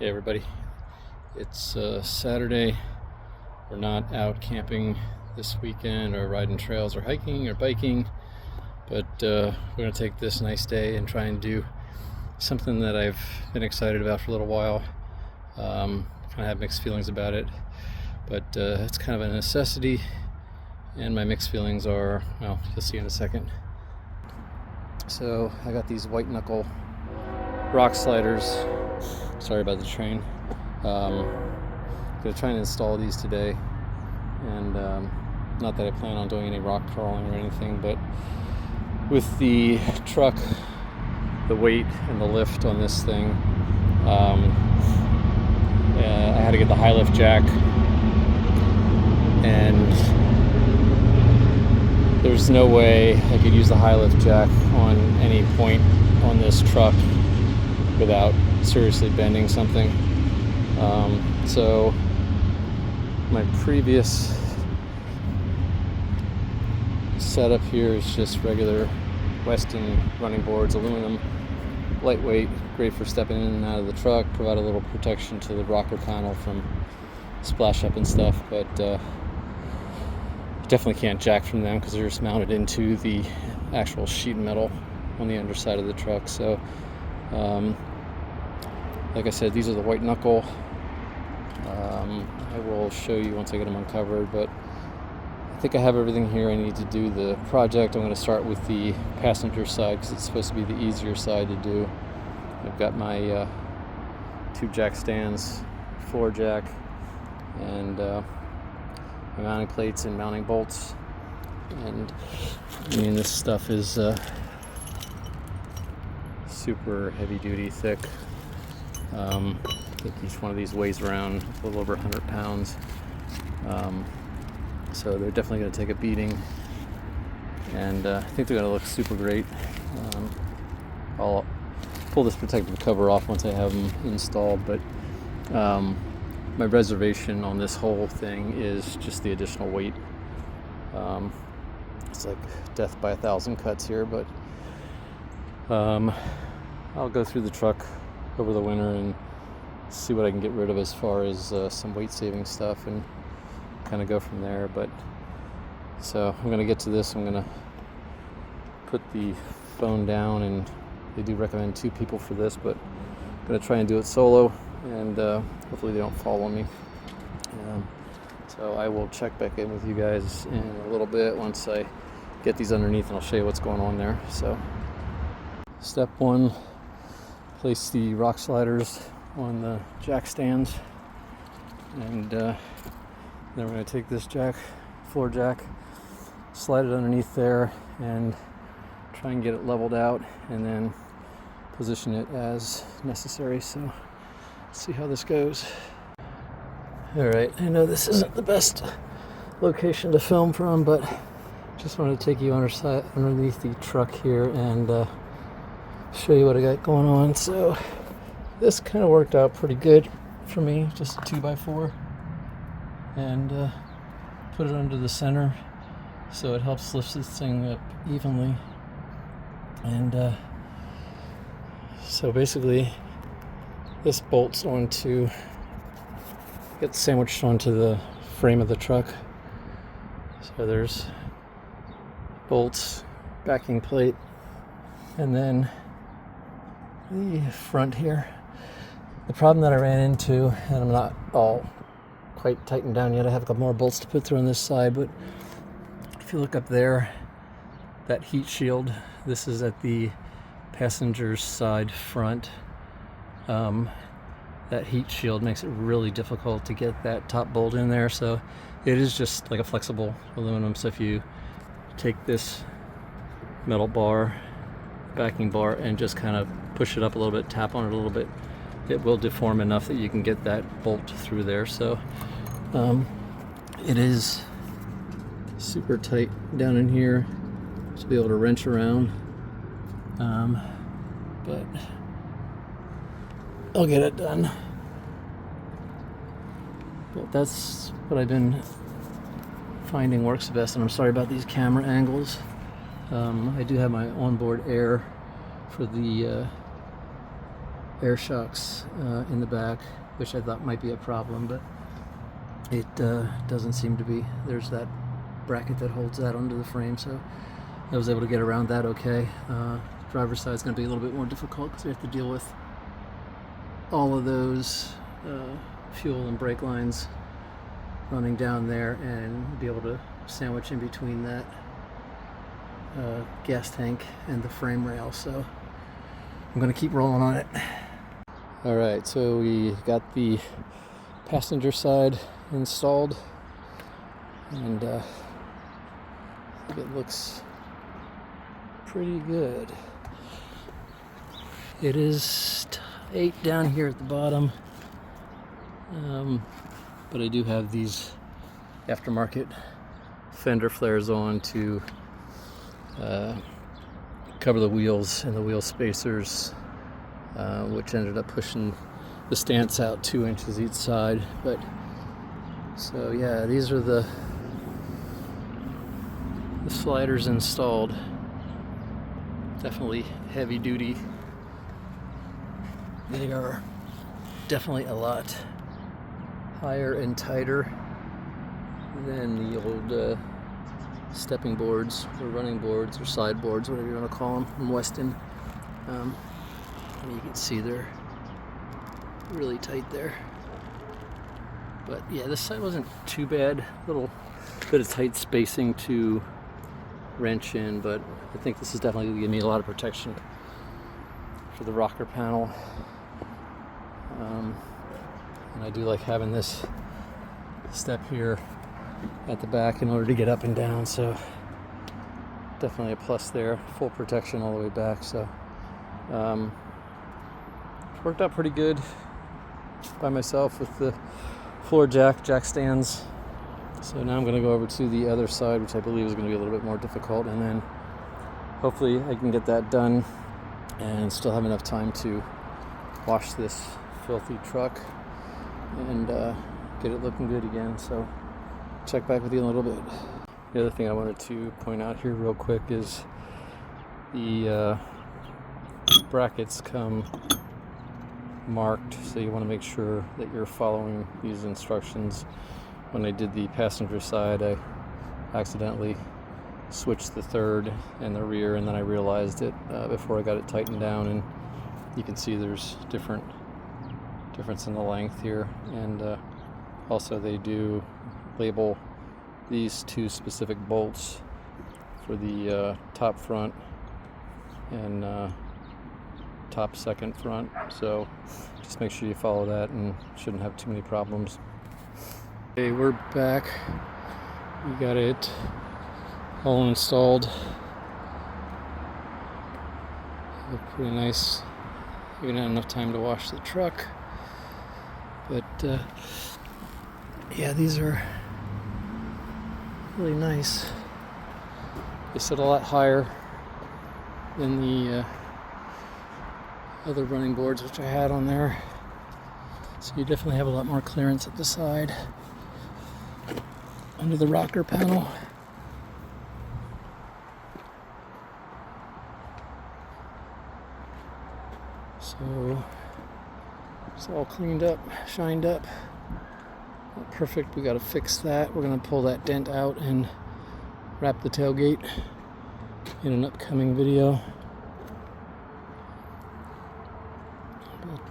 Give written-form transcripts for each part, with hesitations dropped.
Hey everybody, it's Saturday. We're not out camping this weekend or riding trails or hiking or biking, but we're going to take this nice day and try and do something that I've been excited about for a little while. Kind of have mixed feelings about it, but it's kind of a necessity, and my mixed feelings are, well, you'll see in a second. So I got these White Knuckle rock sliders. Sorry about the train. Gonna try and install these today, and not that I plan on doing any rock crawling or anything, but with the truck, the weight and the lift on this thing, I had to get the high lift jack, and there's no way I could use the high lift jack on any point on this truck without seriously bending something. So my previous setup here is just regular Weston running boards, aluminum, lightweight, great for stepping in and out of the truck, provide a little protection to the rocker panel from splash up and stuff, but definitely can't jack from them because they're just mounted into the actual sheet metal on the underside of the truck. So like I said, these are the White Knuckle. I will show you once I get them uncovered, but I think I have everything here I need to do the project. I'm going to start with the passenger side because it's supposed to be the easier side to do. I've got my two jack stands, floor jack, and my mounting plates and mounting bolts. And I mean, this stuff is super heavy duty, thick. I think each one of these weighs around a little over 100 pounds. So they're definitely going to take a beating, and I think they're going to look super great. I'll pull this protective cover off once I have them installed, but my reservation on this whole thing is just the additional weight. It's like death by 1,000 cuts here, but I'll go through the truck over the winter and see what I can get rid of as far as some weight saving stuff, and kind of go from there. But so I'm going to get to this. I'm going to put the phone down, and they do recommend 2 people for this, but I'm going to try and do it solo, and hopefully they don't follow me. So I will check back in with you guys in a little bit once I get these underneath, and I'll show you what's going on there. So step 1, place the rock sliders on the jack stands, and then we're going to take this floor jack, slide it underneath there, and try and get it leveled out, and then position it as necessary. So let's see how this goes. Alright, I know this isn't the best location to film from, but just wanted to take you underneath the truck here and show you what I got going on. So this kind of worked out pretty good for me, just a 2x4, and put it under the center so it helps lift this thing up evenly. And so basically this bolts onto, gets sandwiched onto the frame of the truck. So there's bolts, backing plate, and then the front here. The problem that I ran into, and I'm not all quite tightened down yet, I have a couple more bolts to put through on this side, but if you look up there, that heat shield, this is at the passenger side front. That heat shield makes it really difficult to get that top bolt in there, so it is just like a flexible aluminum. So if you take this metal bar, backing bar, and just kind of push it up a little bit, tap on it a little bit, it will deform enough that you can get that bolt through there. So it is super tight down in here to be able to wrench around, but I'll get it done. But that's what I've been finding works best, and I'm sorry about these camera angles. I do have my onboard air for the air shocks in the back, which I thought might be a problem, but it doesn't seem to be. There's that bracket that holds that onto the frame, so I was able to get around that okay. Driver's side is going to be a little bit more difficult because we have to deal with all of those fuel and brake lines running down there and be able to sandwich in between that gas tank and the frame rail. So I'm going to keep rolling on it. Alright, so we got the passenger side installed, and I think it looks pretty good. It is tight down here at the bottom, but I do have these aftermarket fender flares on to cover the wheels and the wheel spacers, which ended up pushing the stance out 2 inches each side. But so yeah, these are the sliders installed. Definitely heavy duty. They are definitely a lot higher and tighter than the old stepping boards or running boards or side boards, whatever you want to call them, from Weston. You can see they're really tight there. But yeah, this side wasn't too bad. A little bit of tight spacing to wrench in, but I think this is definitely going to give me a lot of protection for the rocker panel. And I do like having this step here at the back in order to get up and down, so definitely a plus there. Full protection all the way back, so worked out pretty good by myself with the floor jack stands. So now I'm going to go over to the other side, which I believe is going to be a little bit more difficult, and then hopefully I can get that done and still have enough time to wash this filthy truck and get it looking good again. So check back with you in a little bit. The other thing I wanted to point out here real quick is the brackets come marked, so you want to make sure that you're following these instructions. When I did the passenger side, I accidentally switched the third and the rear, and then I realized it before I got it tightened down, and you can see there's difference in the length here. And also they do label these 2 specific bolts for the top front and top second front, so just make sure you follow that and shouldn't have too many problems. Okay, we're back. We got it all installed. Look pretty nice. We didn't have enough time to wash the truck, but yeah, these are really nice. They sit a lot higher than the other running boards which I had on there, so you definitely have a lot more clearance at the side under the rocker panel. So it's all cleaned up, shined up. Not perfect, we got to fix that. We're going to pull that dent out and wrap the tailgate in an upcoming video.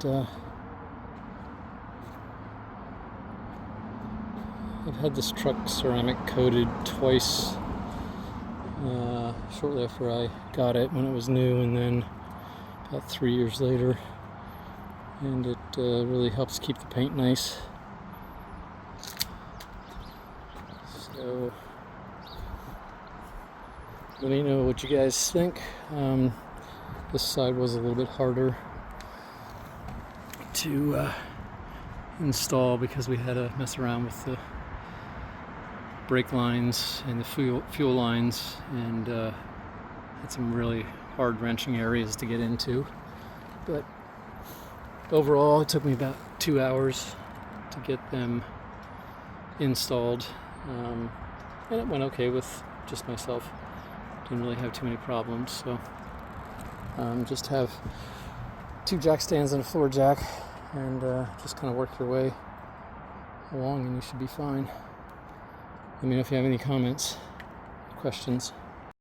But I've had this truck ceramic coated twice, shortly after I got it when it was new, and then about 3 years later, and it really helps keep the paint nice. So let me know what you guys think. This side was a little bit harder to install because we had to mess around with the brake lines and the fuel lines, and had some really hard wrenching areas to get into. But overall it took me about 2 hours to get them installed, and it went okay with just myself. Didn't really have too many problems, so just have 2 jack stands and a floor jack, and just kind of work your way along and you should be fine. Let me know if you have any comments, questions.